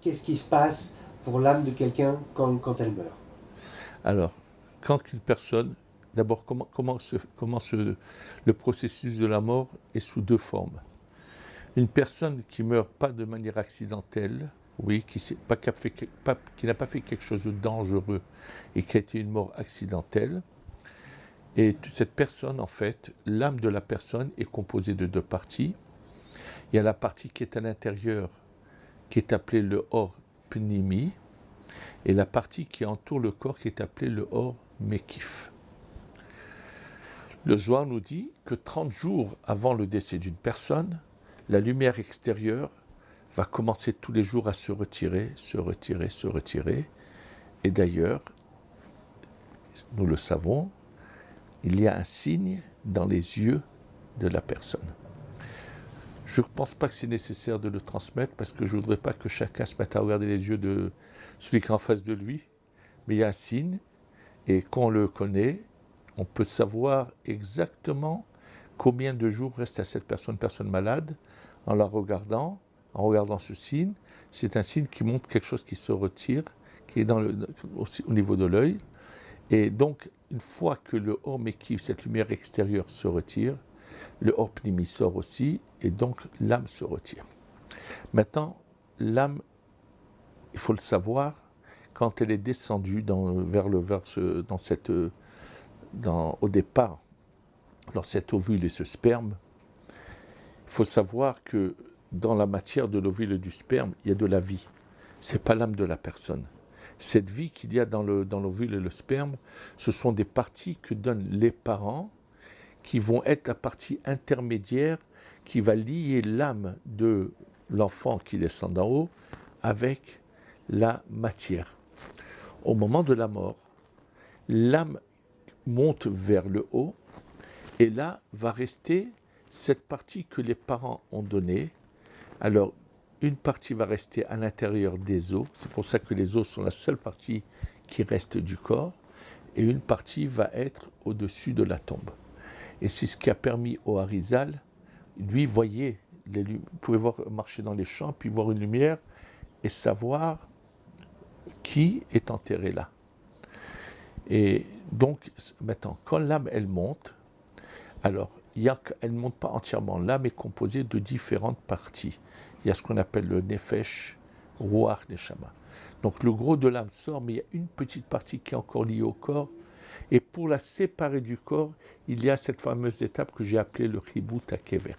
qu'est-ce qui se passe pour l'âme de quelqu'un quand elle meurt? Alors, quand une personne, d'abord, le processus de la mort est sous deux formes. Une personne qui meurt pas de manière accidentelle, oui, qui n'a pas fait quelque chose de dangereux et qui a été une mort accidentelle. Et cette personne, en fait, l'âme de la personne est composée de deux parties. Il y a la partie qui est à l'intérieur, qui est appelée le Or Pnimi, et la partie qui entoure le corps, qui est appelée le Or Mekif. Le Zohar nous dit que 30 jours avant le décès d'une personne, la lumière extérieure va commencer tous les jours à se retirer, se retirer, se retirer. Et d'ailleurs, nous le savons, il y a un signe dans les yeux de la personne. Je ne pense pas que c'est nécessaire de le transmettre parce que je ne voudrais pas que chacun se mette à regarder les yeux de celui qui est en face de lui. Mais il y a un signe et quand on le connaît, on peut savoir exactement combien de jours reste à cette personne malade en la regardant, en regardant ce signe. C'est un signe qui montre quelque chose qui se retire, qui est au niveau de l'œil. Et donc, une fois que le Or Mekif, cette lumière extérieure, se retire, le Or Pnimi sort aussi, et donc l'âme se retire. Maintenant, l'âme, il faut le savoir, quand elle est descendue au départ, dans cet ovule et ce sperme, il faut savoir que dans la matière de l'ovule et du sperme, il y a de la vie. Ce n'est pas l'âme de la personne. Cette vie qu'il y a dans l'ovule et le sperme, ce sont des parties que donnent les parents qui vont être la partie intermédiaire qui va lier l'âme de l'enfant qui descend d'en haut avec la matière. Au moment de la mort, l'âme monte vers le haut et là va rester cette partie que les parents ont donnée. Alors, une partie va rester à l'intérieur des os, c'est pour ça que les os sont la seule partie qui reste du corps, et une partie va être au-dessus de la tombe. Et c'est ce qui a permis au Harizal, lui voyait, il pouvait marcher dans les champs, puis voir une lumière, et savoir qui est enterré là. Et donc, maintenant, quand l'âme, elle monte, alors, elle ne monte pas entièrement. L'âme est composée de différentes parties. Il y a ce qu'on appelle le Nefesh, Ruach, Neshama. Donc, le gros de l'âme sort, mais il y a une petite partie qui est encore liée au corps. Et pour la séparer du corps, il y a cette fameuse étape que j'ai appelée le Chibut HaKever.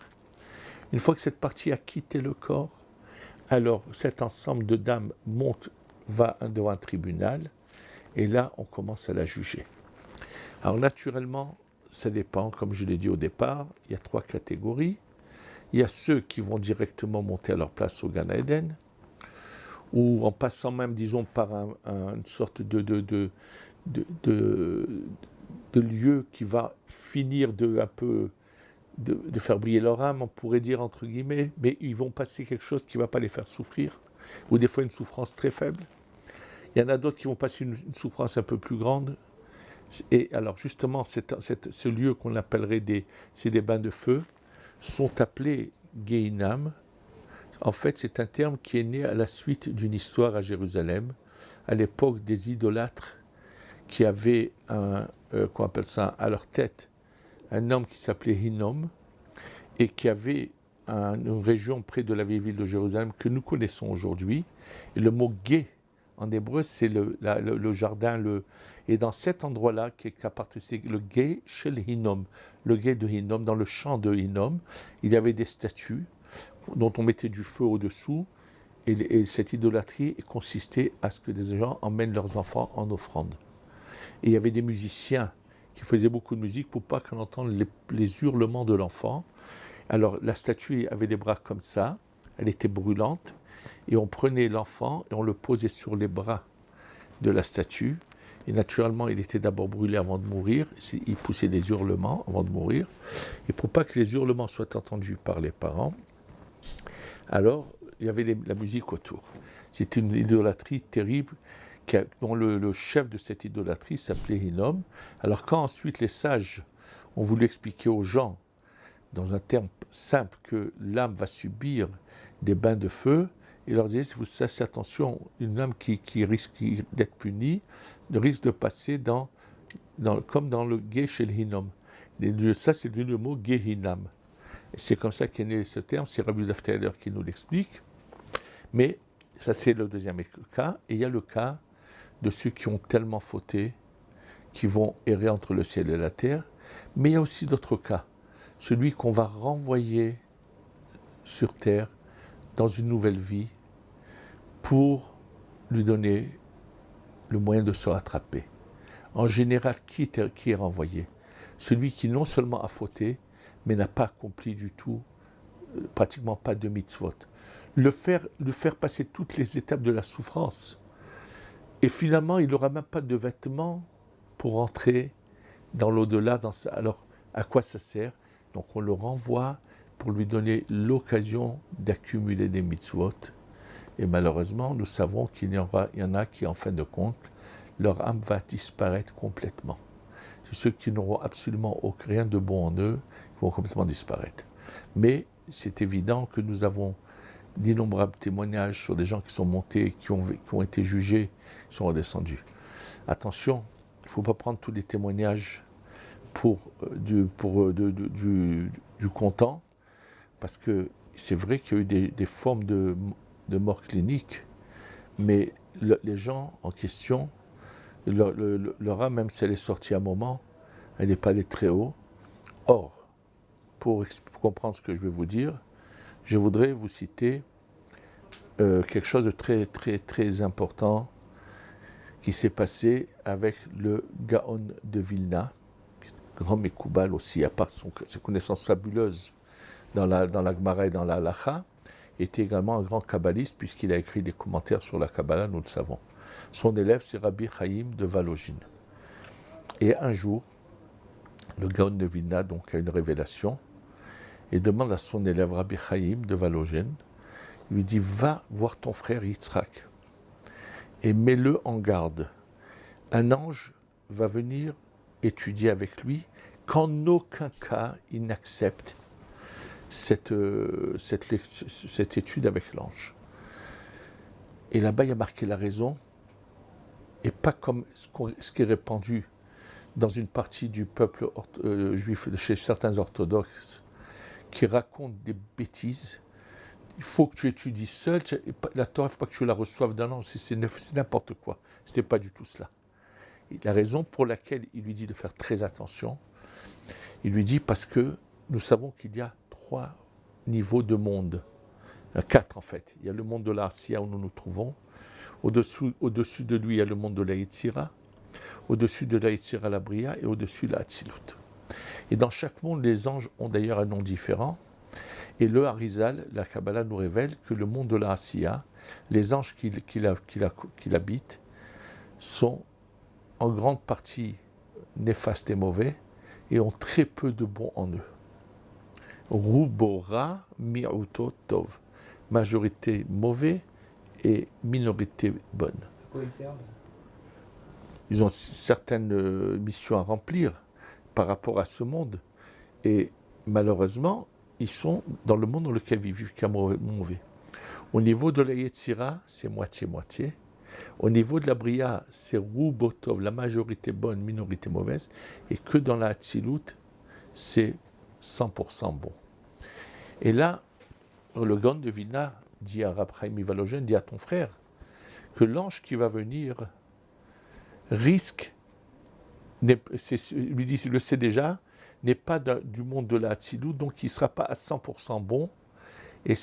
Une fois que cette partie a quitté le corps, alors cet ensemble de d'âmes va devant un tribunal, et là, on commence à la juger. Alors, naturellement, ça dépend, comme je l'ai dit au départ, il y a 3 catégories. Il y a ceux qui vont directement monter à leur place au Gan Eden, ou en passant même, disons, par une sorte de lieu qui va finir de faire briller leur âme, on pourrait dire entre guillemets, mais ils vont passer quelque chose qui ne va pas les faire souffrir, ou des fois une souffrance très faible. Il y en a d'autres qui vont passer une souffrance un peu plus grande. Et alors justement, ce lieu qu'on appellerait des bains de feu, sont appelés Gehinam. En fait, c'est un terme qui est né à la suite d'une histoire à Jérusalem, à l'époque des idolâtres qui avaient qu'on appelle ça, à leur tête, un homme qui s'appelait Hinnom, et qui avait une région près de la vieille ville de Jérusalem que nous connaissons aujourd'hui. Et le mot Gé, en hébreu, c'est le jardin, et dans cet endroit-là, qui appartenait le Gé chez le Hinnom, le Gé de Hinnom, dans le champ de Hinnom, il y avait des statues dont on mettait du feu au-dessous, et cette idolâtrie consistait à ce que des gens emmènent leurs enfants en offrande. Et il y avait des musiciens qui faisaient beaucoup de musique pour pas qu'on entende les hurlements de l'enfant. Alors la statue avait les bras comme ça, elle était brûlante, et on prenait l'enfant et on le posait sur les bras de la statue. Et naturellement, il était d'abord brûlé avant de mourir, il poussait des hurlements avant de mourir. Et pour pas que les hurlements soient entendus par les parents, alors il y avait la musique autour. C'était une idolâtrie terrible, dont le chef de cette idolâtrie s'appelait Hinnom. Alors quand ensuite les sages ont voulu expliquer aux gens, dans un terme simple, que l'âme va subir des bains de feu, il leur disait, si vous faites attention, une âme qui risque d'être punie, risque de passer comme dans le Gehinnom. Ça, c'est le mot Gehinnom. Et c'est comme ça qu'est né ce terme, c'est Rabbi Laftaler qui nous l'explique. Mais ça, c'est le deuxième cas. Et il y a le cas de ceux qui ont tellement fauté, qui vont errer entre le ciel et la terre. Mais il y a aussi d'autres cas. Celui qu'on va renvoyer sur terre dans une nouvelle vie pour lui donner le moyen de se rattraper. En général, qui est renvoyé? Celui qui non seulement a fauté, mais n'a pas accompli du tout, pratiquement pas de mitzvot. Le faire passer toutes les étapes de la souffrance. Et finalement, il n'aura même pas de vêtements pour entrer dans l'au-delà. Alors, à quoi ça sert? Donc, on le renvoie pour lui donner l'occasion d'accumuler des mitzvot. Et malheureusement, nous savons qu'il y en a qui, en fin de compte, leur âme va disparaître complètement. C'est ceux qui n'auront absolument rien de bon en eux, qui vont complètement disparaître. Mais c'est évident que nous avons d'innombrables témoignages sur des gens qui sont montés, qui ont été jugés, qui sont redescendus. Attention, il ne faut pas prendre tous les témoignages du content, parce que c'est vrai qu'il y a eu des formes de mort clinique, mais les gens en question, leur âme, même si elle est sortie à un moment, elle n'est pas allée très haut. Or, pour comprendre ce que je vais vous dire, je voudrais vous citer quelque chose de très, très, très important qui s'est passé avec le Gaon de Vilna, grand Mekoubal aussi, à part ses connaissances fabuleuses dans la Gemara et dans la Halacha, était également un grand kabbaliste puisqu'il a écrit des commentaires sur la Kabbalah, nous le savons. Son élève, c'est Rabbi Chaim de Volojine. Et un jour, le Gaon de Vilna donc, a une révélation et demande à son élève Rabbi Chaim de Volojine, il lui dit, va voir ton frère Yitzhak et mets-le en garde. Un ange va venir étudier avec lui qu'en aucun cas il n'accepte cette étude avec l'ange. Et là-bas, il y a marqué la raison, et pas comme ce qui est répandu dans une partie du peuple juif, chez certains orthodoxes, qui racontent des bêtises. Il faut que tu étudies seul, la Torah, il ne faut pas que tu la reçoives d'un ange, c'est n'importe quoi. Ce n'était pas du tout cela. Et la raison pour laquelle il lui dit de faire très attention, il lui dit parce que nous savons qu'il y a 3 niveaux de monde, 4 en fait. Il y a le monde de l'Asiya où nous nous trouvons, au-dessus de lui il y a le monde de la Yetzira, au-dessus de la Yetzira la Bria et au-dessus la Hatzilut. Et dans chaque monde, les anges ont d'ailleurs un nom différent. Et le Harizal, la Kabbalah nous révèle que le monde de la Asiya, les anges qui l'habitent, sont en grande partie néfastes et mauvais et ont très peu de bon en eux. Rubora mi'uto tov. Majorité mauvais et minorité bonne. À quoi ils servent? Ils ont certaines missions à remplir par rapport à ce monde. Et malheureusement, ils sont dans le monde dans lequel ils vivent qu'un mauvais. Au niveau de la Yetzira, c'est moitié-moitié. Au niveau de la Bria, c'est Rubotov, la majorité bonne, minorité mauvaise. Et que dans la Hatzilut, c'est 100% bon. Et là, le Gaon de Vilna dit à Rab Chaim Volojine, dit à ton frère, que l'ange qui va venir risque, lui dit, il le sait déjà, n'est pas du monde de la Hatzilut, donc il ne sera pas à 100% bon, et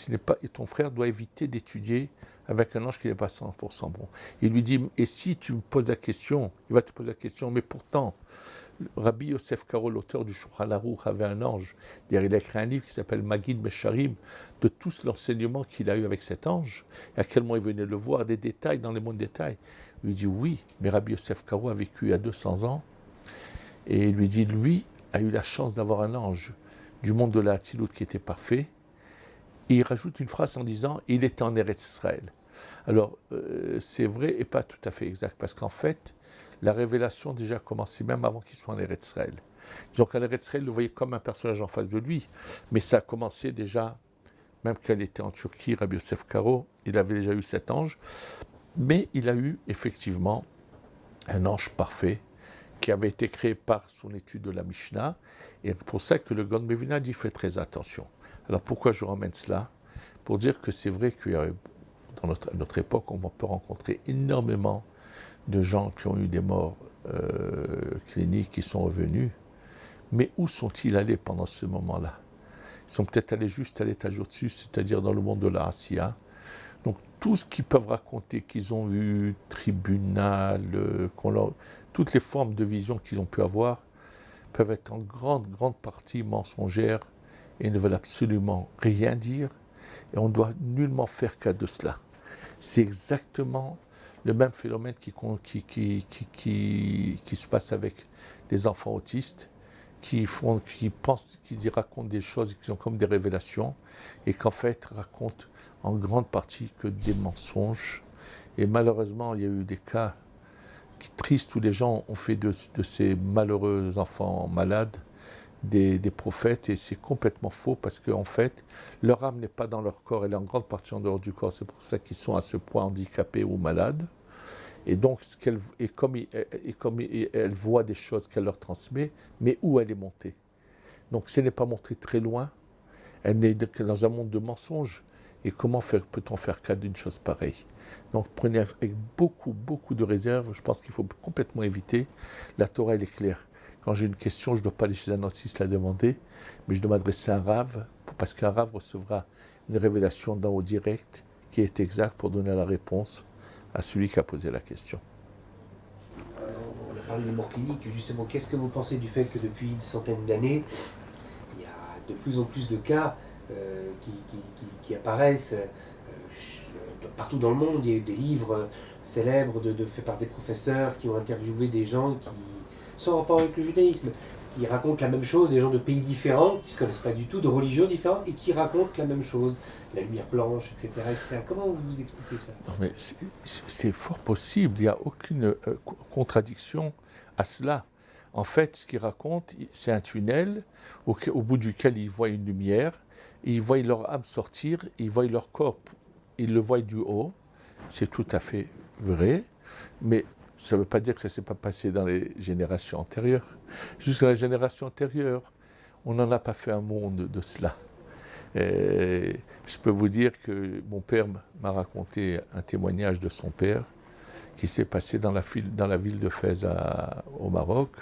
ton frère doit éviter d'étudier avec un ange qui n'est pas 100% bon. Il lui dit, et si tu me poses la question, il va te poser la question, mais pourtant, Rabbi Yosef Karo, l'auteur du Shulchan Aruch, avait un ange. D'ailleurs, il a écrit un livre qui s'appelle Magid Mesharim, de tout l'enseignement qu'il a eu avec cet ange, et à quel moment il venait le voir, des détails, dans les mondes détails. Il lui dit, oui, mais Rabbi Yosef Karo a vécu à 200 ans, et il lui dit, lui a eu la chance d'avoir un ange du monde de la Hatzilut qui était parfait, et il rajoute une phrase en disant, il était en Eretz Israël. Alors, c'est vrai et pas tout à fait exact, parce qu'en fait, la révélation déjà a commencé même avant qu'il soit en Eretz Israël. Disons qu'en Eretz Israël, il le voyait comme un personnage en face de lui, mais ça a commencé déjà, même quand il était en Turquie, Rabbi Yosef Karo, il avait déjà eu cet ange, mais il a eu effectivement un ange parfait qui avait été créé par son étude de la Mishnah, et c'est pour ça que le Gaon de Mevilna dit « fais très attention ». Alors pourquoi je ramène cela? Pour dire que c'est vrai qu'à notre époque, on peut rencontrer énormément de gens qui ont eu des morts cliniques, qui sont revenus, mais où sont-ils allés pendant ce moment-là? Ils sont peut-être allés juste à l'étage au-dessus, c'est-à-dire dans le monde de la Asiya. Donc tout ce qu'ils peuvent raconter, qu'ils ont vu, tribunal, toutes les formes de vision qu'ils ont pu avoir, peuvent être en grande partie mensongères et ne veulent absolument rien dire. Et on ne doit nullement faire cas de cela. C'est exactement le même phénomène qui se passe avec des enfants autistes qui racontent des choses qui sont comme des révélations et qu'en fait racontent en grande partie que des mensonges. Et malheureusement, il y a eu des cas tristes où les gens ont fait de ces malheureux enfants malades des prophètes, et c'est complètement faux parce qu'en fait, leur âme n'est pas dans leur corps, elle est en grande partie en dehors du corps. C'est pour ça qu'ils sont à ce point handicapés ou malades. Et donc, comme elle voit des choses qu'elle leur transmet, mais où elle est montée. Donc, ce n'est pas montré très loin. Elle n'est que dans un monde de mensonges. Et comment peut-on faire cas d'une chose pareille? Donc, prenez avec beaucoup de réserve. Je pense qu'il faut complètement éviter. La Torah, elle est claire. Quand j'ai une question, je ne dois pas aller chez un autiste la demander, mais je dois m'adresser à un rave, parce qu'un rave recevra une révélation d'en haut direct qui est exacte pour donner la réponse à celui qui a posé la question. On a parlé des morts cliniques, justement. Qu'est-ce que vous pensez du fait que depuis une centaine d'années, il y a de plus en plus de cas qui apparaissent partout dans le monde? Il y a eu des livres célèbres faits par des professeurs qui ont interviewé des gens qui, sans rapport avec le judaïsme, qui racontent la même chose, des gens de pays différents, qui ne se connaissent pas du tout, de religions différentes, et qui racontent la même chose, la lumière blanche, etc. Comment vous expliquez ça? Non, mais c'est fort possible, il n'y a aucune contradiction à cela. En fait, ce qu'ils racontent, c'est un tunnel au bout duquel ils voient une lumière, et ils voient leur âme sortir, ils voient leur corps, ils le voient du haut. C'est tout à fait vrai, mais ça ne veut pas dire que ça ne s'est pas passé dans les générations antérieures. Jusqu'à la génération antérieure, on n'en a pas fait un monde de cela. Et je peux vous dire que mon père m'a raconté un témoignage de son père qui s'est passé dans la ville de Fès au Maroc,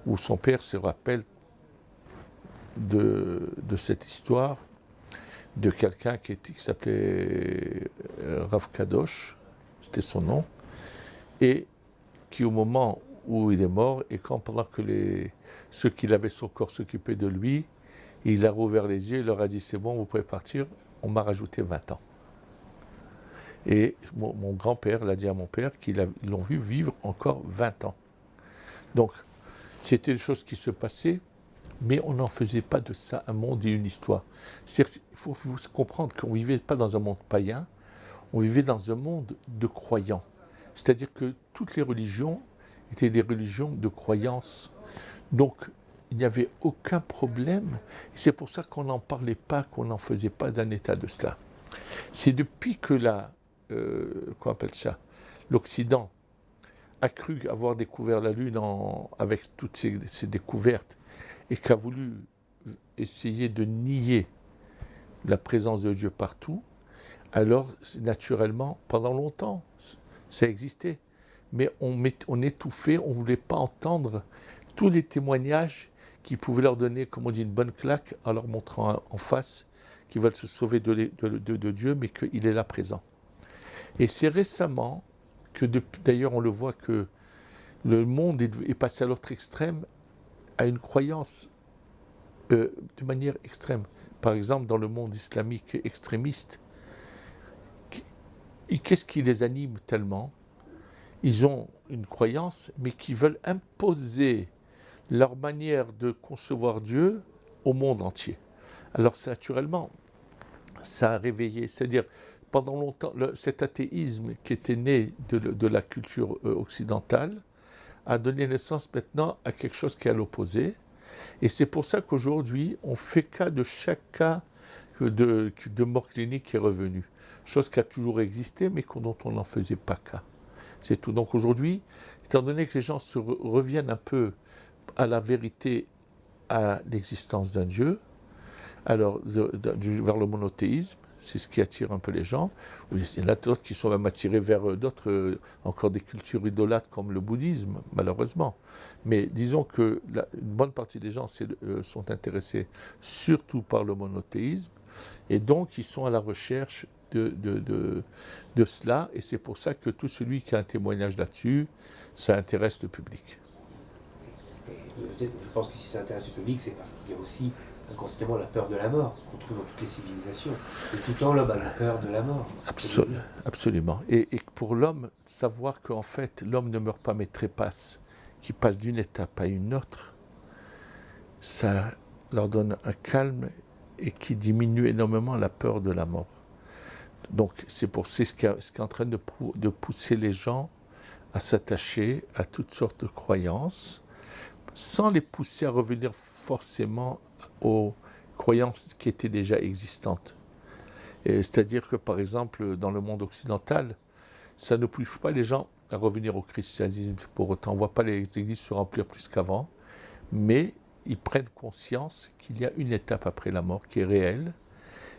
où son père se rappelle de cette histoire de quelqu'un qui s'appelait Rav Kadosh, c'était son nom, et qui au moment où il est mort, et pendant que ceux qui avaient son corps s'occupaient de lui, il a rouvert les yeux, il leur a dit « c'est bon, vous pouvez partir », on m'a rajouté 20 ans. Et mon grand-père l'a dit à mon père qu'ils l'ont vu vivre encore 20 ans. Donc, c'était des choses qui se passaient, mais on n'en faisait pas de ça un monde et une histoire. Il faut comprendre qu'on ne vivait pas dans un monde païen, on vivait dans un monde de croyants. C'est-à-dire que toutes les religions étaient des religions de croyance. Donc, il n'y avait aucun problème. C'est pour ça qu'on n'en parlait pas, qu'on n'en faisait pas d'un état de cela. C'est depuis que l'Occident a cru avoir découvert la Lune avec toutes ces découvertes et qu'a voulu essayer de nier la présence de Dieu partout, alors naturellement, pendant longtemps, ça existait. Mais on étouffait, on ne voulait pas entendre tous les témoignages qui pouvaient leur donner, comme on dit, une bonne claque en leur montrant en face qu'ils veulent se sauver de Dieu, mais qu'il est là présent. Et c'est récemment que, d'ailleurs on le voit que le monde est passé à l'autre extrême, à une croyance de manière extrême. Par exemple, dans le monde islamique extrémiste, qu'est-ce qui les anime tellement? Ils ont une croyance, mais qui veulent imposer leur manière de concevoir Dieu au monde entier. Alors, naturellement, ça a réveillé, c'est-à-dire, pendant longtemps, cet athéisme qui était né de la culture occidentale a donné naissance maintenant à quelque chose qui est à l'opposé. Et c'est pour ça qu'aujourd'hui, on fait cas de chaque cas de mort clinique qui est revenu. chose qui a toujours existé, mais dont on n'en faisait pas cas. C'est tout. Donc aujourd'hui, étant donné que les gens reviennent un peu à la vérité, à l'existence d'un Dieu, alors vers le monothéisme, c'est ce qui attire un peu les gens. Il y en a d'autres qui sont même attirés vers d'autres, encore des cultures idolâtres comme le bouddhisme, malheureusement. Mais disons que une bonne partie des gens sont intéressés surtout par le monothéisme, et donc ils sont à la recherche de cela, et c'est pour ça que tout celui qui a un témoignage là-dessus, ça intéresse le public. Je pense que si ça intéresse le public, c'est parce qu'il y a aussi inconsciemment la peur de la mort qu'on trouve dans toutes les civilisations. Et tout le temps, l'homme a la peur de la mort. Absolument. Et pour l'homme, savoir qu'en fait, l'homme ne meurt pas mais trépasse, qui passe d'une étape à une autre, ça leur donne un calme et qui diminue énormément la peur de la mort. Donc c'est ce qui est en train de pousser les gens à s'attacher à toutes sortes de croyances, sans les pousser à revenir forcément aux croyances qui étaient déjà existantes. C'est-à-dire que, par exemple, dans le monde occidental, ça ne pousse pas les gens à revenir au christianisme pour autant. On ne voit pas les églises se remplir plus qu'avant, mais ils prennent conscience qu'il y a une étape après la mort qui est réelle.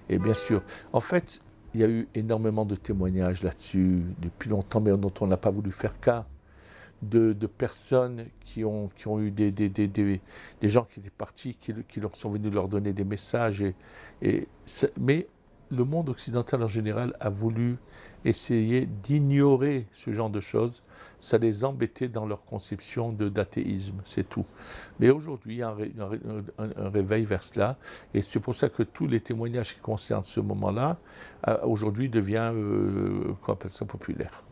Et bien sûr, en fait, il y a eu énormément de témoignages là-dessus depuis longtemps, mais dont on n'a pas voulu faire cas. De personnes qui ont eu des gens qui étaient partis, qui leur sont venus leur donner des messages. Mais le monde occidental en général a voulu essayer d'ignorer ce genre de choses. Ça les embêtait dans leur conception d'athéisme, c'est tout. Mais aujourd'hui, il y a un réveil vers cela. Et c'est pour ça que tous les témoignages qui concernent ce moment-là, aujourd'hui, devient, qu'on appelle ça, populaire.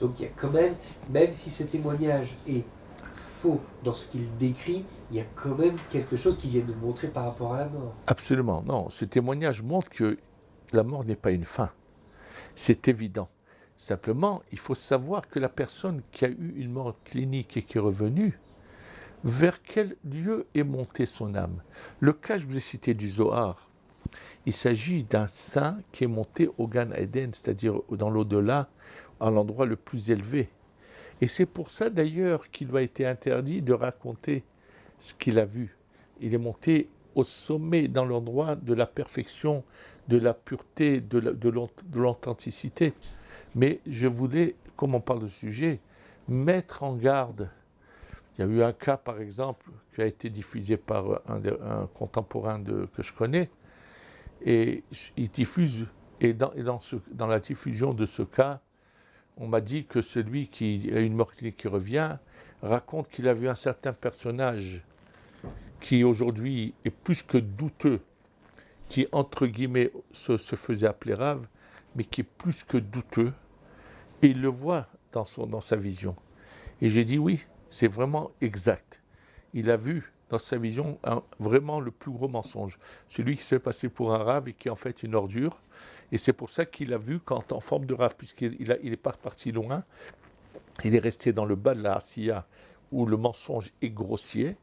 Donc il y a quand même si ce témoignage est faux dans ce qu'il décrit, il y a quand même quelque chose qui vient de montrer par rapport à la mort. Absolument, non. Ce témoignage montre que la mort n'est pas une fin. C'est évident. Simplement, il faut savoir que la personne qui a eu une mort clinique et qui est revenue, vers quel lieu est montée son âme? Le cas, je vous ai cité du Zohar, il s'agit d'un saint qui est monté au Gan Eden, c'est-à-dire dans l'au-delà, à l'endroit le plus élevé. Et c'est pour ça d'ailleurs qu'il lui a été interdit de raconter ce qu'il a vu. Il est monté au sommet, dans l'endroit de la perfection, de la pureté, de l'authenticité. Mais je voulais, comme on parle de sujet, mettre en garde. Il y a eu un cas, par exemple, qui a été diffusé par un contemporain que je connais, et il diffuse, et dans la diffusion de ce cas, on m'a dit que celui qui a une mort clinique qui revient raconte qu'il a vu un certain personnage qui aujourd'hui est plus que douteux, qui entre guillemets se faisait appeler Rave, mais qui est plus que douteux, et il le voit dans sa vision. Et j'ai dit oui, c'est vraiment exact. Il a vu dans sa vision vraiment le plus gros mensonge. Celui qui se fait passer pour un Rave et qui est en fait une ordure. Et c'est pour ça qu'il a vu quand en forme de Rave, puisqu'il n'est pas parti loin, il est resté dans le bas de la Asiya où le mensonge est grossier.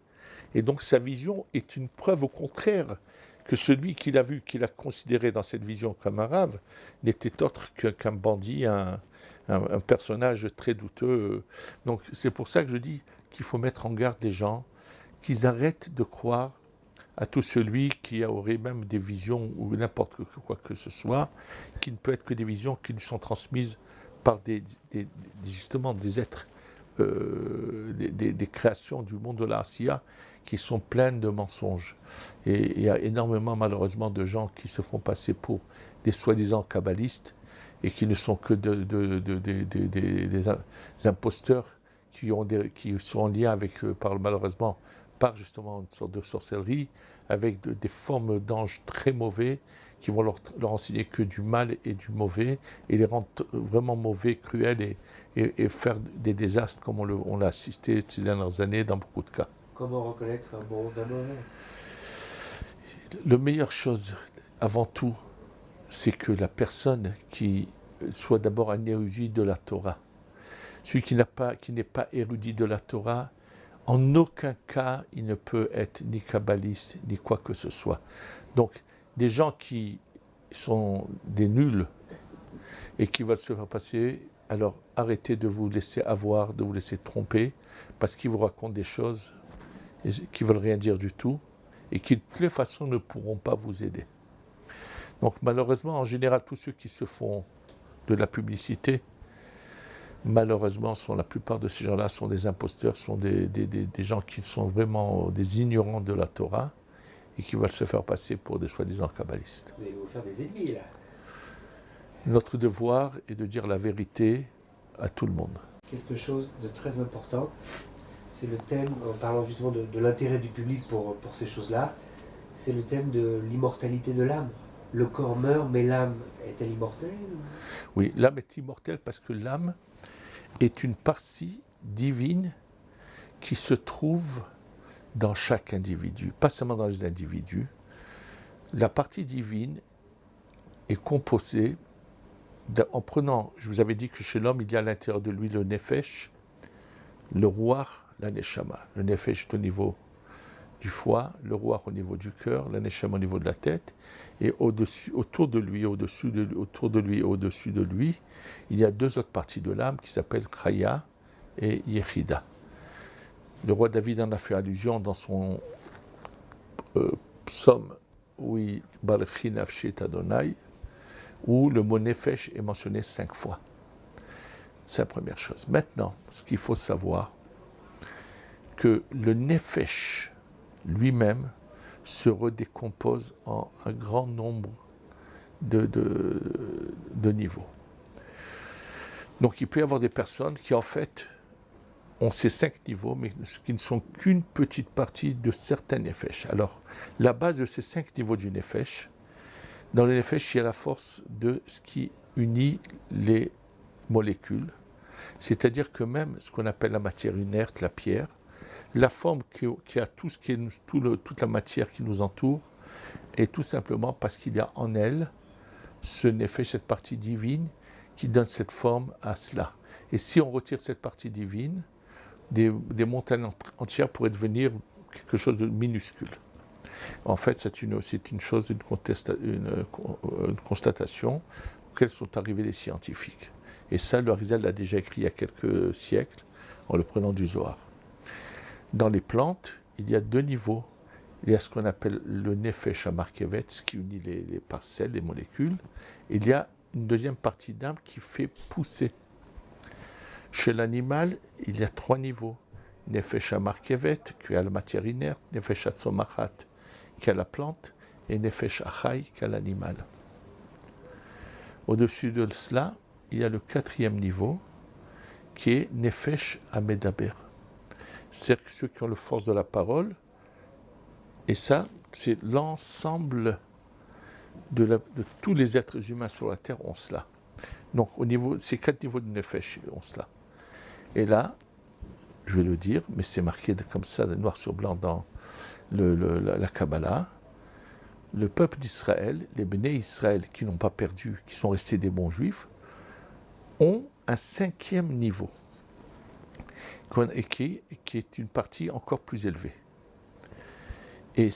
Et donc sa vision est une preuve au contraire que celui qu'il a vu, qu'il a considéré dans cette vision comme un Rave, n'était autre qu'un bandit, un personnage très douteux. Donc c'est pour ça que je dis qu'il faut mettre en garde les gens, qu'ils arrêtent de croire à tout celui qui aurait même des visions ou n'importe quoi que ce soit, qui ne peut être que des visions qui lui sont transmises par justement des êtres, des créations du monde de la Asiya qui sont pleines de mensonges. Et il y a énormément malheureusement de gens qui se font passer pour des soi-disant kabbalistes et qui ne sont que des imposteurs qui sont en lien avec, malheureusement, par justement une sorte de sorcellerie, avec des formes d'anges très mauvais qui vont leur enseigner que du mal et du mauvais, et les rendre vraiment mauvais, cruels, et faire des désastres comme on l'a assisté ces dernières années dans beaucoup de cas. Comment reconnaître un bon d'un mauvais? La meilleure chose, avant tout, c'est que la personne qui soit d'abord un érudit de la Torah. Celui qui n'est pas érudit de la Torah, en aucun cas, il ne peut être ni kabbaliste, ni quoi que ce soit. Donc, des gens qui sont des nuls et qui veulent se faire passer, alors arrêtez de vous laisser avoir, de vous laisser tromper, parce qu'ils vous racontent des choses qui ne veulent rien dire du tout et qui de toutes les façons ne pourront pas vous aider. Donc malheureusement, en général, tous ceux qui se font de la publicité, malheureusement, la plupart de ces gens-là sont des imposteurs, sont des gens qui sont vraiment des ignorants de la Torah et qui veulent se faire passer pour des soi-disant kabbalistes. Vous allez vous faire des ennemis, là. Notre devoir est de dire la vérité à tout le monde. Quelque chose de très important, c'est le thème, en parlant justement de l'intérêt du public pour ces choses-là, c'est le thème de l'immortalité de l'âme. Le corps meurt, mais l'âme est-elle immortelle? Oui, l'âme est immortelle parce que l'âme est une partie divine qui se trouve dans chaque individu, pas seulement dans les individus. La partie divine est composée en prenant, je vous avais dit que chez l'homme, il y a à l'intérieur de lui le nefesh, le ruach, la neshama. Le nefesh est au niveau du foie, le ruach au niveau du cœur, la neshama au niveau de la tête, et autour de lui, au-dessus de lui, il y a deux autres parties de l'âme qui s'appellent Chaya et Yechida. Le roi David en a fait allusion dans son psaume, oui, Barechi Nafshi et Adonai, où le mot Nefesh est mentionné 5 fois. C'est la première chose. Maintenant, ce qu'il faut savoir, que le Nefesh lui-même se redécompose en un grand nombre de niveaux. Donc il peut y avoir des personnes qui en fait ont ces 5 niveaux, mais qui ne sont qu'une petite partie de certains Nefesh. Alors, la base de ces 5 niveaux du Nefesh, dans le Nefesh, il y a la force de ce qui unit les molécules, c'est-à-dire que même ce qu'on appelle la matière inerte, la pierre, la forme qui a tout ce qui est toute la matière qui nous entoure, est tout simplement parce qu'il y a en elle ce Nefesh, cette partie divine, qui donne cette forme à cela. Et si on retire cette partie divine, des montagnes entières pourraient devenir quelque chose de minuscule. En fait, c'est une chose, une constatation auxquelles sont arrivés les scientifiques. Et ça, le Arizal l'a déjà écrit il y a quelques siècles, en le prenant du Zohar. Dans les plantes, il y a 2 niveaux. Il y a ce qu'on appelle le Nefesh HaMarkevet, qui unit les parcelles, les molécules. Il y a une deuxième partie d'âme qui fait pousser. Chez l'animal, il y a 3 niveaux. Nefesh HaMarkevet, qui a la matière inerte, Nefesh HaTzomachat, qui a la plante, et Nefesh Achai, qui a l'animal. Au-dessus de cela, il y a le 4e niveau, qui est Nefesh HaMedaber. C'est ceux qui ont la force de la parole, et ça, c'est l'ensemble de tous les êtres humains sur la Terre ont cela. Donc, ces 4 niveaux de Nefesh ont cela. Et là, je vais le dire, mais c'est marqué comme ça, noir sur blanc dans la Kabbalah, le peuple d'Israël, les Béné Israël qui n'ont pas perdu, qui sont restés des bons juifs, ont un 5e niveau, qui est une partie encore plus élevée. Et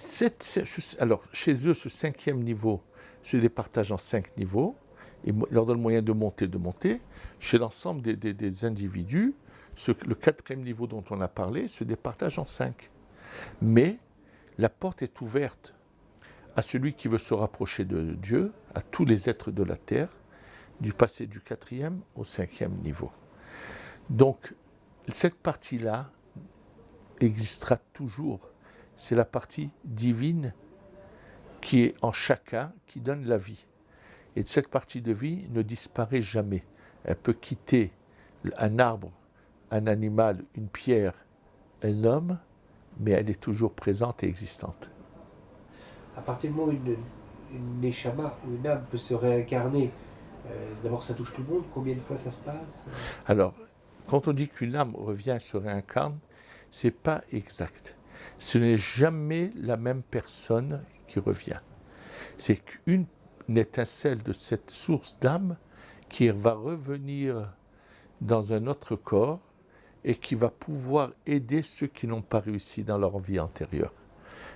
alors, chez eux, ce 5e niveau se départage en 5 niveaux, et leur donne le moyen de monter. Chez l'ensemble des individus, le 4e niveau dont on a parlé se départage en 5. Mais la porte est ouverte à celui qui veut se rapprocher de Dieu, à tous les êtres de la terre, du passé du 4e au 5e niveau. Donc, cette partie-là existera toujours. C'est la partie divine qui est en chacun, qui donne la vie. Et cette partie de vie ne disparaît jamais. Elle peut quitter un arbre, un animal, une pierre, un homme, mais elle est toujours présente et existante. À partir du moment où une neshama ou une âme peut se réincarner, d'abord ça touche tout le monde, combien de fois ça se passe? Alors, quand on dit qu'une âme revient et se réincarne, c'est pas exact. Ce n'est jamais la même personne qui revient. C'est qu'une étincelle de cette source d'âme qui va revenir dans un autre corps et qui va pouvoir aider ceux qui n'ont pas réussi dans leur vie antérieure.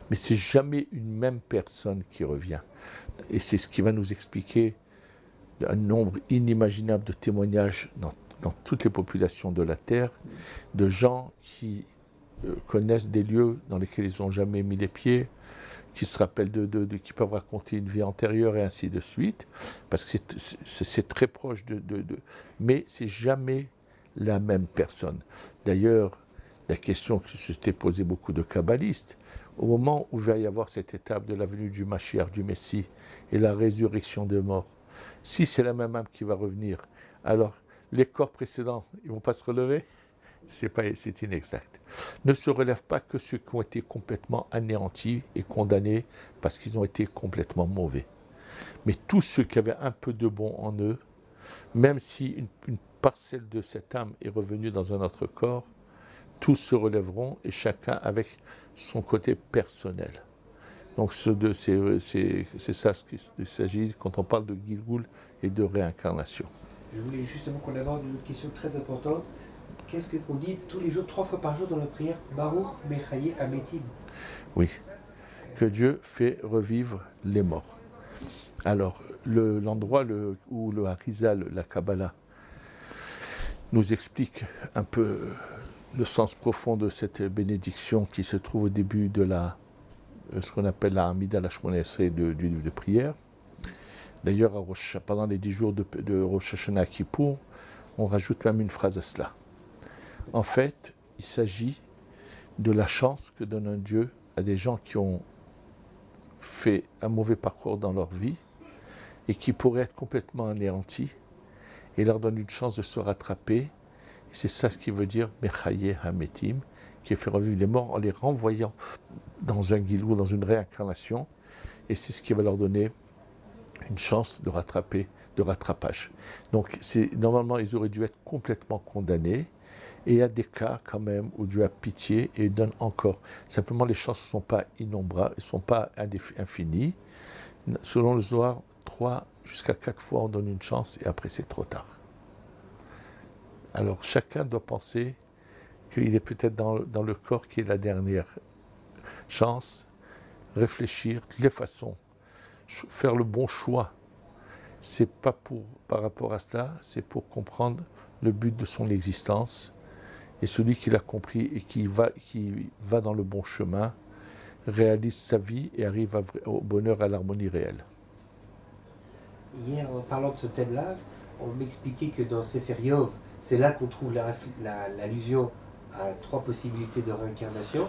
mais c'est jamais une même personne qui revient. Et c'est ce qui va nous expliquer un nombre inimaginable de témoignages dans toutes les populations de la Terre, de gens qui connaissent des lieux dans lesquels ils n'ont jamais mis les pieds, qui se rappellent qui peuvent raconter une vie antérieure et ainsi de suite, parce que c'est très proche mais c'est jamais la même personne. D'ailleurs, la question que s'était posée beaucoup de kabbalistes, au moment où il va y avoir cette étape de la venue du Mashiach, du Messie, et la résurrection des morts, si c'est la même âme qui va revenir, alors les corps précédents, ils ne vont pas se relever? C'est inexact. Ne se relèvent pas que ceux qui ont été complètement anéantis et condamnés parce qu'ils ont été complètement mauvais. Mais tous ceux qui avaient un peu de bon en eux, même si une parcelle de cette âme est revenue dans un autre corps, tous se relèveront et chacun avec son côté personnel. Donc c'est ça ce qu'il s'agit quand on parle de Gilgul et de réincarnation. Je voulais justement qu'on aborde une question très importante. Qu'est-ce qu'on dit tous les jours, 3 fois par jour dans la prière, Baruch Mechaye Ametim? Oui, que Dieu fait revivre les morts. Alors, l'endroit où le Harizal, la Kabbalah, nous explique un peu le sens profond de cette bénédiction qui se trouve au début de ce qu'on appelle la Hamida, la Shmona Esrei du livre de prière. D'ailleurs, pendant les 10 jours de Rosh Hashanah Kippour, on rajoute même une phrase à cela. En fait, il s'agit de la chance que donne un Dieu à des gens qui ont fait un mauvais parcours dans leur vie et qui pourraient être complètement anéantis, et leur donne une chance de se rattraper. Et c'est ça ce qui veut dire Mechaye Hametim, qui fait revivre les morts en les renvoyant dans un Gilou, dans une réincarnation, et c'est ce qui va leur donner une chance de rattrapage. Donc normalement ils auraient dû être complètement condamnés, et il y a des cas quand même où Dieu a pitié et donne encore. Simplement les chances ne sont pas innombrables, elles ne sont pas infinies. Selon le Zohar, 3 jusqu'à 4 fois on donne une chance et après c'est trop tard. Alors chacun doit penser qu'il est peut-être dans le corps qui est la dernière chance, réfléchir de les façons, faire le bon choix. C'est pas par rapport à cela, c'est pour comprendre le but de son existence. Et celui qui l'a compris et qui va dans le bon chemin, réalise sa vie et arrive au bonheur, à l'harmonie réelle. Hier, en parlant de ce thème-là, on m'expliquait que dans Sefer Yov, c'est là qu'on trouve l'allusion à 3 possibilités de réincarnation.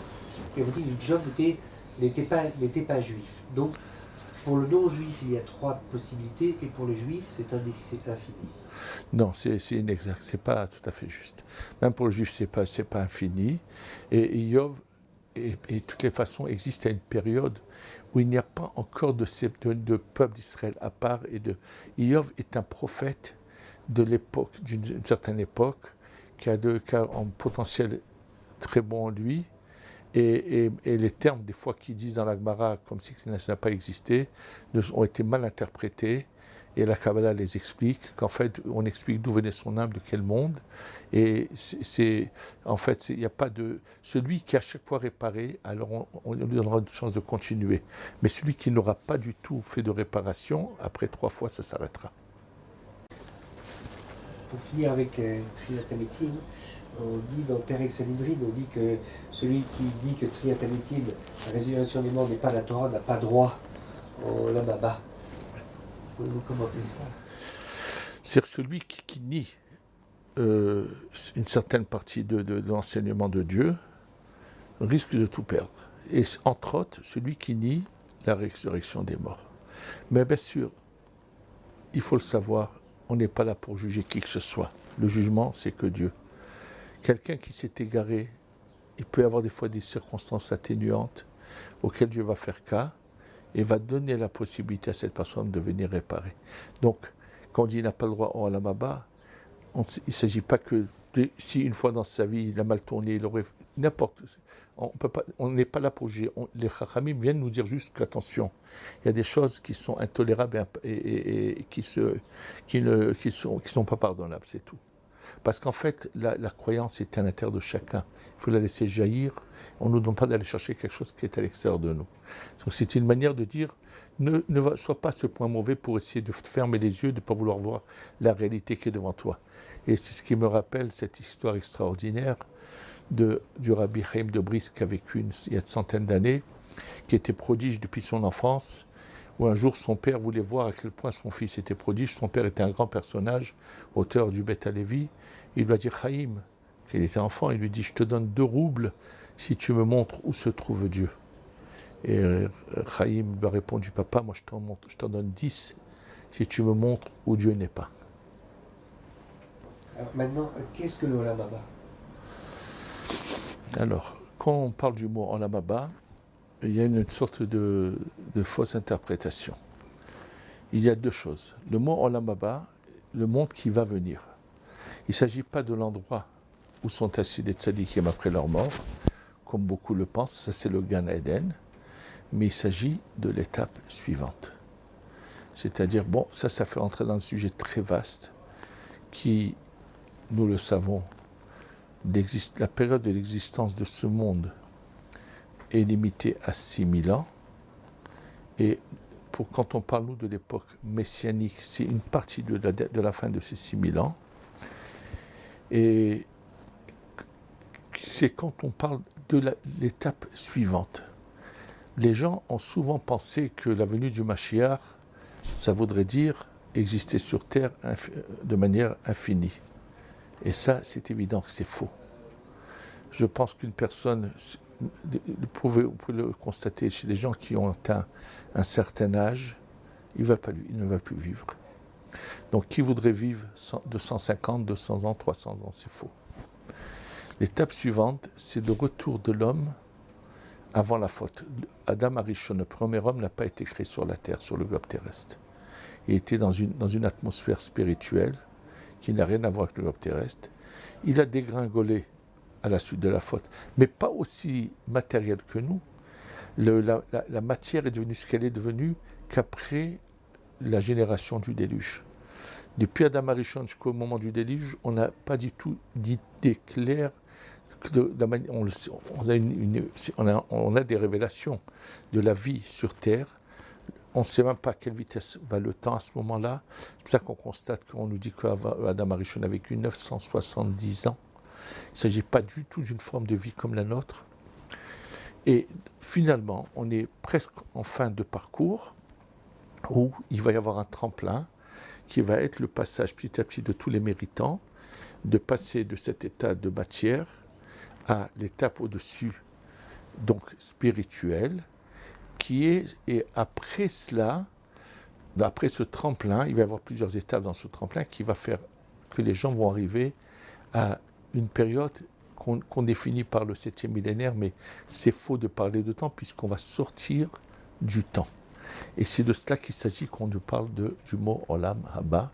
Et on dit que Job n'était pas juif. Donc, pour le non-juif, il y a 3 possibilités, et pour le juif, c'est infini. Non, c'est inexact, c'est pas tout à fait juste. Même pour le juif, c'est pas infini. Et Yov, et de toutes les façons, existe à une période où il n'y a pas encore de peuple d'Israël à part. Yov est un prophète de l'époque, d'une certaine époque, qui a un potentiel très bon en lui. Et les termes, des fois, qu'ils disent dans la Gemara, comme si ça n'a pas existé, ont été mal interprétés. Et la Kabbalah les explique, qu'en fait, on explique d'où venait son âme, de quel monde. Et en fait, il n'y a pas de... Celui qui à chaque fois réparé, alors on lui donnera une chance de continuer. Mais celui qui n'aura pas du tout fait de réparation, après 3 fois, ça s'arrêtera. Pour finir avec Triyat Ametim, on dit dans Perek Sanhedrin, on dit que celui qui dit que Triyat Ametim, la résurrection des morts n'est pas la Torah, n'a pas droit au Lamaba. Pouvez-vous commenter ça? C'est celui qui nie une certaine partie de l'enseignement de Dieu risque de tout perdre. Et entre autres, celui qui nie la résurrection des morts. Mais bien sûr, il faut le savoir, on n'est pas là pour juger qui que ce soit. Le jugement, c'est que Dieu. Quelqu'un qui s'est égaré, il peut y avoir des fois des circonstances atténuantes auxquelles Dieu va faire cas et va donner la possibilité à cette personne de venir réparer. Donc, quand on dit qu'il n'a pas le droit au Olamaba, il ne s'agit pas que si une fois dans sa vie il a mal tourné, il aurait n'importe. On n'est pas là pour juger. Les Chachamim viennent nous dire juste qu'attention, il y a des choses qui sont intolérables et qui sont pas pardonnables, c'est tout. Parce qu'en fait, la croyance est à l'intérieur de chacun. Il faut la laisser jaillir. On ne nous demande pas d'aller chercher quelque chose qui est à l'extérieur de nous. Donc c'est une manière de dire, ne sois pas ce point mauvais pour essayer de fermer les yeux, de ne pas vouloir voir la réalité qui est devant toi. Et c'est ce qui me rappelle cette histoire extraordinaire du Rabbi Chaim de Brisk qui a vécu il y a une centaine d'années, qui était prodige depuis son enfance, où un jour son père voulait voir à quel point son fils était prodige. Son père était un grand personnage, auteur du Beth Alevi. Il lui a dit, Chaim, qu'il était enfant, il lui dit, je te donne 2 roubles si tu me montres où se trouve Dieu. Et Chaim lui a répondu, papa, moi je t'en donne 10 si tu me montres où Dieu n'est pas. Alors maintenant, qu'est-ce que le Olam Haba? Alors, quand on parle du mot Olam Haba, il y a une sorte de fausse interprétation. Il y a 2 choses. Le mot Olam Haba, le monde qui va venir. Il ne s'agit pas de l'endroit où sont assis les tzadikim après leur mort, comme beaucoup le pensent, ça c'est le Gan Eden, mais il s'agit de l'étape suivante. C'est-à-dire, bon, ça fait entrer dans un sujet très vaste qui, nous le savons, la période de l'existence de ce monde est limitée à 6000 ans. Et quand on parle, nous, de l'époque messianique, c'est une partie de la fin de ces 6000 ans. Et c'est quand on parle de l'étape suivante. Les gens ont souvent pensé que la venue du Mashiach, ça voudrait dire exister sur Terre de manière infinie. Et ça, c'est évident que c'est faux. Je pense qu'une personne, vous pouvez le constater chez les gens qui ont atteint un certain âge, il ne va plus vivre. Donc qui voudrait vivre de 150, 200 ans, 300 ans, c'est faux. L'étape suivante, c'est le retour de l'homme avant la faute. Adam Arishon, le premier homme, n'a pas été créé sur la terre, sur le globe terrestre. Il était dans une atmosphère spirituelle qui n'a rien à voir avec le globe terrestre. Il a dégringolé à la suite de la faute, mais pas aussi matériel que nous. La matière est devenue ce qu'elle est devenue qu'après la génération du déluge. Depuis Adam Arishon jusqu'au moment du déluge, on n'a pas du tout d'idée claire. On a des révélations de la vie sur Terre. On ne sait même pas à quelle vitesse va le temps à ce moment-là. C'est pour ça qu'on constate qu'on nous dit qu'Adam Arishon a vécu 970 ans. Il ne s'agit pas du tout d'une forme de vie comme la nôtre. Et finalement, on est presque en fin de parcours où il va y avoir un tremplin qui va être le passage petit à petit de tous les méritants, de passer de cet état de matière à l'étape au-dessus, donc spirituelle, et après cela, après ce tremplin, il va y avoir plusieurs étapes dans ce tremplin qui va faire que les gens vont arriver à une période qu'on définit par le 7e millénaire, mais c'est faux de parler de temps puisqu'on va sortir du temps. Et c'est de cela qu'il s'agit quand on parle du mot Olam Haba.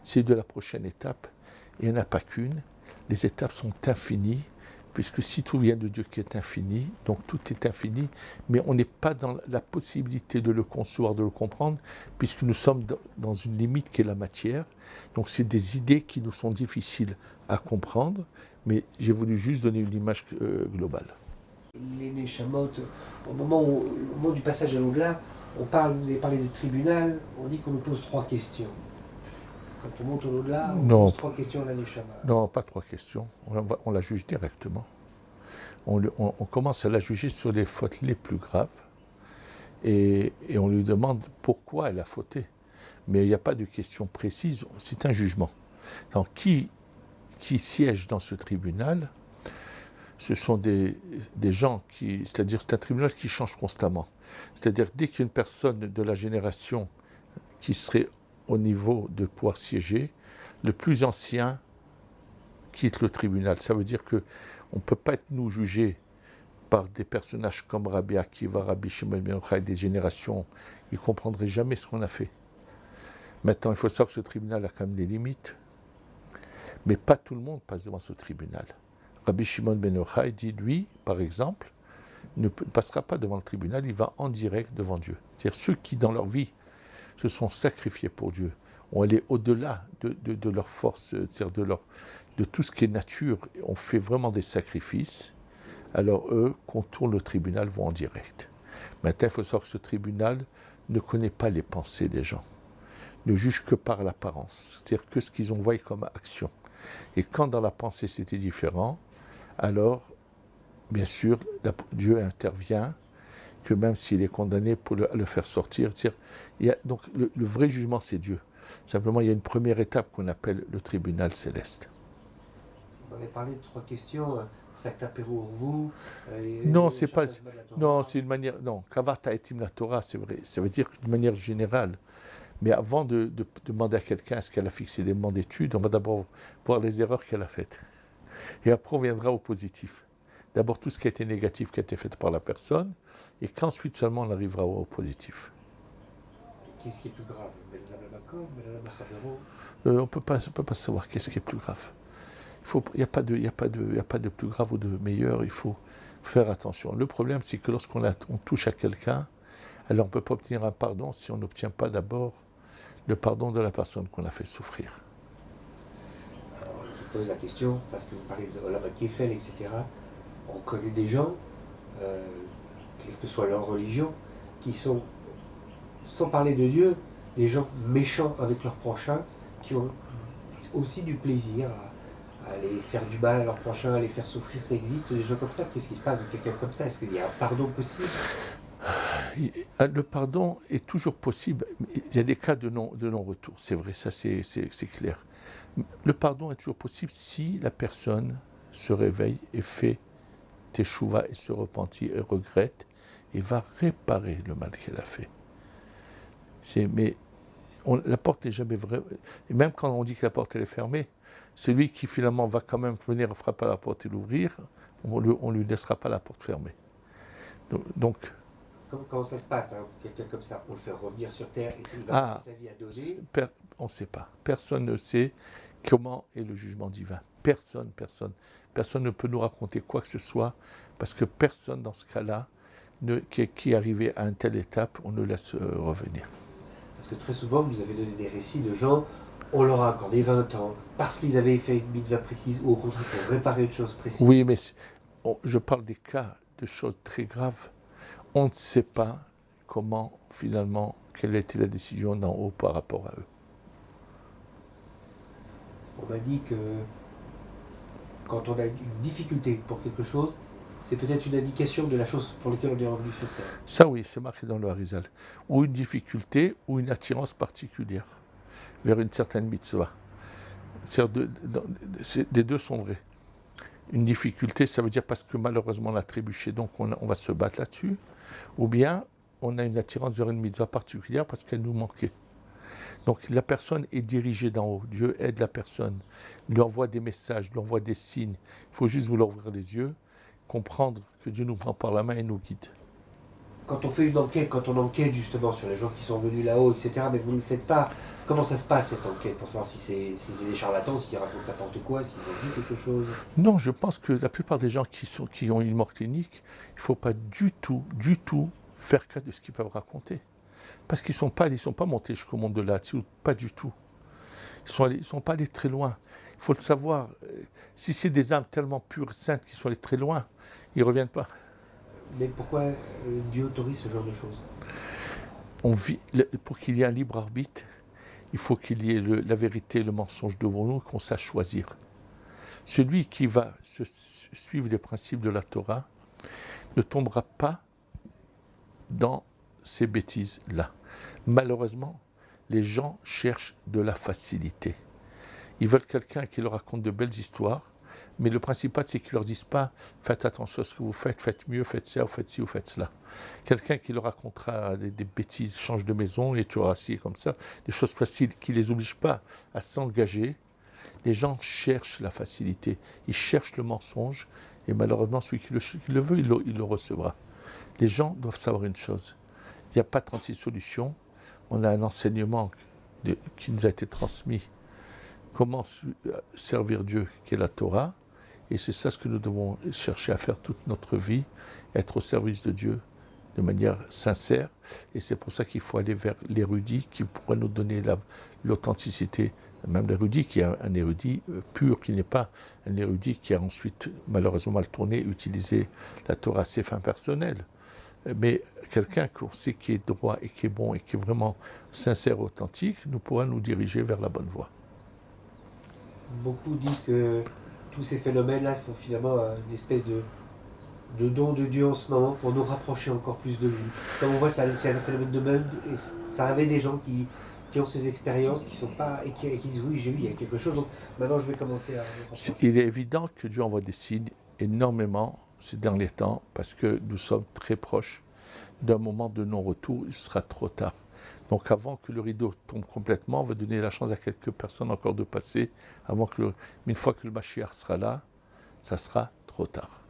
C'est de la prochaine étape. Et il n'y en a pas qu'une. Les étapes sont infinies, puisque si tout vient de Dieu qui est infini, donc tout est infini, mais on n'est pas dans la possibilité de le concevoir, de le comprendre, puisque nous sommes dans une limite qui est la matière. Donc c'est des idées qui nous sont difficiles à comprendre, mais j'ai voulu juste donner une image globale. Les Neshamot, au moment du passage à l'au-delà, vous avez parlé de tribunal, on dit qu'on nous pose 3 questions. Quand on monte au-delà, on pose 3 questions à la Neshama. Non, pas 3 questions. On la juge directement. On commence à la juger sur les fautes les plus graves et on lui demande pourquoi elle a fauté. Mais il n'y a pas de question précise, c'est un jugement. Donc, qui siège dans ce tribunal, ce sont des gens c'est-à-dire c'est un tribunal qui change constamment. C'est-à-dire dès qu'il y a une personne de la génération qui serait au niveau de pouvoir siéger, le plus ancien quitte le tribunal. Ça veut dire qu'on ne peut pas être nous jugés par des personnages comme Rabbi Akiva, Rabbi Shimon ben Yochai, des générations, ils ne comprendraient jamais ce qu'on a fait. Maintenant, il faut savoir que ce tribunal a quand même des limites, mais pas tout le monde passe devant ce tribunal. Rabbi Shimon ben Yochai dit, lui, par exemple, ne passera pas devant le tribunal, il va en direct devant Dieu. C'est-à-dire ceux qui, dans leur vie, se sont sacrifiés pour Dieu, on est au-delà de leur force, c'est-à-dire de tout ce qui est nature. On fait vraiment des sacrifices. Alors eux, contournent le tribunal, vont en direct. Maintenant, il faut savoir que ce tribunal ne connaît pas les pensées des gens, ne juge que par l'apparence, c'est-à-dire que ce qu'ils ont vu comme action. Et quand dans la pensée c'était différent, alors, bien sûr, Dieu intervient, que même s'il est condamné pour le faire sortir. Donc le vrai jugement, c'est Dieu. Simplement, il y a une première étape qu'on appelle le tribunal céleste. Vous m'avez parlé de 3 questions. Sacta pour vous. Non, c'est pas. Non, c'est une manière. Non, Kavata etim la Torah, c'est vrai. Ça veut dire d'une manière générale. Mais avant de demander à quelqu'un est-ce qu'elle a fixé des moments d'études, on va d'abord voir les erreurs qu'elle a faites. Et après, on viendra au positif. D'abord, tout ce qui a été négatif qui a été fait par la personne, et qu'ensuite seulement on arrivera au positif. Qu'est-ce qui est plus grave, on ne peut pas savoir qu'est-ce qui est plus grave. Il n'y a pas de plus grave ou de meilleur, il faut faire attention. Le problème, c'est que lorsqu'on touche à quelqu'un, alors on ne peut pas obtenir un pardon si on n'obtient pas d'abord le pardon de la personne qu'on a fait souffrir. Alors, je pose la question, parce que vous parlez de Olam HaKefel, etc. On connaît des gens, quelle que soit leur religion, qui sont, sans parler de Dieu, des gens méchants avec leur prochain, qui ont aussi du plaisir à aller faire du mal à leur prochain, à les faire souffrir. Ça existe, des gens comme ça. Qu'est-ce qui se passe de quelqu'un comme ça? Est-ce qu'il y a un pardon possible? Le pardon est toujours possible. Il y a des cas de non-retour, c'est vrai, ça c'est clair. Le pardon est toujours possible si la personne se réveille et fait teshuva et se repentit et regrette et va réparer le mal qu'elle a fait. Mais la porte n'est jamais vraie. Et même quand on dit que la porte elle est fermée, celui qui finalement va quand même venir frapper à la porte et l'ouvrir, on ne lui laissera pas la porte fermée. Donc comment ça se passe, par exemple, quelqu'un comme ça, on le fait revenir sur Terre et il va passer sa vie à donner? On ne sait pas. Personne ne sait comment est le jugement divin. Personne ne peut nous raconter quoi que ce soit, parce que personne dans ce cas-là, qui est arrivé à une telle étape, on ne laisse revenir. Parce que très souvent, vous avez donné des récits de gens, on leur a accordé 20 ans, parce qu'ils avaient fait une mitzvah précise, ou au contraire pour réparer une chose précise. Oui, mais je parle des cas de choses très graves. On ne sait pas comment, finalement, quelle a été la décision d'en haut par rapport à eux. On m'a dit que quand on a une difficulté pour quelque chose, c'est peut-être une indication de la chose pour laquelle on est revenu sur Terre. Ça oui, c'est marqué dans le Harizal. Ou une difficulté, ou une attirance particulière vers une certaine mitzvah. Les deux sont vrais. Une difficulté, ça veut dire parce que malheureusement on a trébuché, donc on va se battre là-dessus. Ou bien on a une attirance vers une mitzvah particulière parce qu'elle nous manquait. Donc la personne est dirigée d'en haut. Dieu aide la personne, lui envoie des messages, lui envoie des signes. Il faut juste vouloir ouvrir les yeux, comprendre que Dieu nous prend par la main et nous guide. Quand on fait une enquête, quand on enquête justement sur les gens qui sont venus là-haut, etc., mais vous ne le faites pas, comment ça se passe cette enquête pour savoir si c'est des charlatans, s'ils racontent n'importe quoi, s'ils ont dit quelque chose? Non, je pense que la plupart des gens qui ont une mort clinique, il ne faut pas du tout faire cas de ce qu'ils peuvent raconter. Parce qu'ils ne sont pas montés jusqu'au monde de là-dessus, pas du tout. Ils ne sont pas allés très loin. Il faut le savoir. Si c'est des âmes tellement pures, saintes, qui sont allées très loin, ils ne reviennent pas. Mais pourquoi Dieu autorise ce genre de choses? Pour qu'il y ait un libre arbitre, il faut qu'il y ait la vérité et le mensonge devant nous, qu'on sache choisir. Celui qui va suivre les principes de la Torah ne tombera pas dans ces bêtises-là. Malheureusement, les gens cherchent de la facilité. Ils veulent quelqu'un qui leur raconte de belles histoires, mais le principal, c'est qu'ils ne leur disent pas « faites attention à ce que vous faites, faites mieux, faites ça, ou faites ci, ou faites cela ». Quelqu'un qui leur racontera des bêtises, change de maison, et tu auras assis comme ça, des choses faciles qui ne les obligent pas à s'engager. Les gens cherchent la facilité, ils cherchent le mensonge, et malheureusement, celui qui le veut, il le recevra. Les gens doivent savoir une chose, il n'y a pas 36 solutions, on a un enseignement qui nous a été transmis, comment servir Dieu, qui est la Torah, et c'est ça ce que nous devons chercher à faire toute notre vie, être au service de Dieu, de manière sincère. Et c'est pour ça qu'il faut aller vers l'érudit qui pourrait nous donner l'authenticité. Même l'érudit qui est un érudit pur, qui n'est pas un érudit qui a ensuite malheureusement mal tourné, utilisé la Torah à ses fins personnelles. Mais quelqu'un qu'on sait qui est droit et qui est bon et qui est vraiment sincère, authentique, nous pourra nous diriger vers la bonne voie. Beaucoup disent que tous ces phénomènes-là sont finalement une espèce de don de Dieu en ce moment pour nous rapprocher encore plus de lui. Comme on voit, c'est un phénomène de mode et ça réveille des gens qui ont ces expériences, qui sont pas et qui disent oui, j'ai eu, il y a quelque chose. Donc maintenant, je vais commencer à. Il est évident que Dieu envoie des signes énormément ces derniers temps parce que nous sommes très proches d'un moment de non-retour. Il sera trop tard. Donc avant que le rideau tombe complètement, on va donner la chance à quelques personnes encore de passer. Mais une fois que le Mashiach sera là, ça sera trop tard.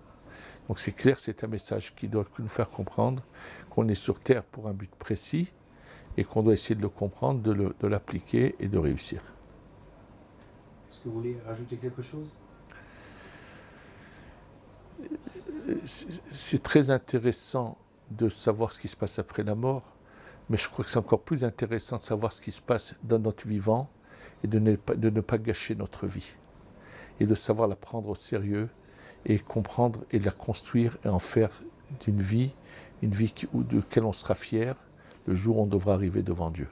Donc c'est clair, c'est un message qui doit nous faire comprendre qu'on est sur terre pour un but précis et qu'on doit essayer de le comprendre, de l'appliquer et de réussir. Est-ce que vous voulez rajouter quelque chose ? C'est très intéressant de savoir ce qui se passe après la mort, mais je crois que c'est encore plus intéressant de savoir ce qui se passe dans notre vivant et de ne pas gâcher notre vie et de savoir la prendre au sérieux et comprendre et la construire et en faire une vie de laquelle on sera fier le jour où on devra arriver devant Dieu.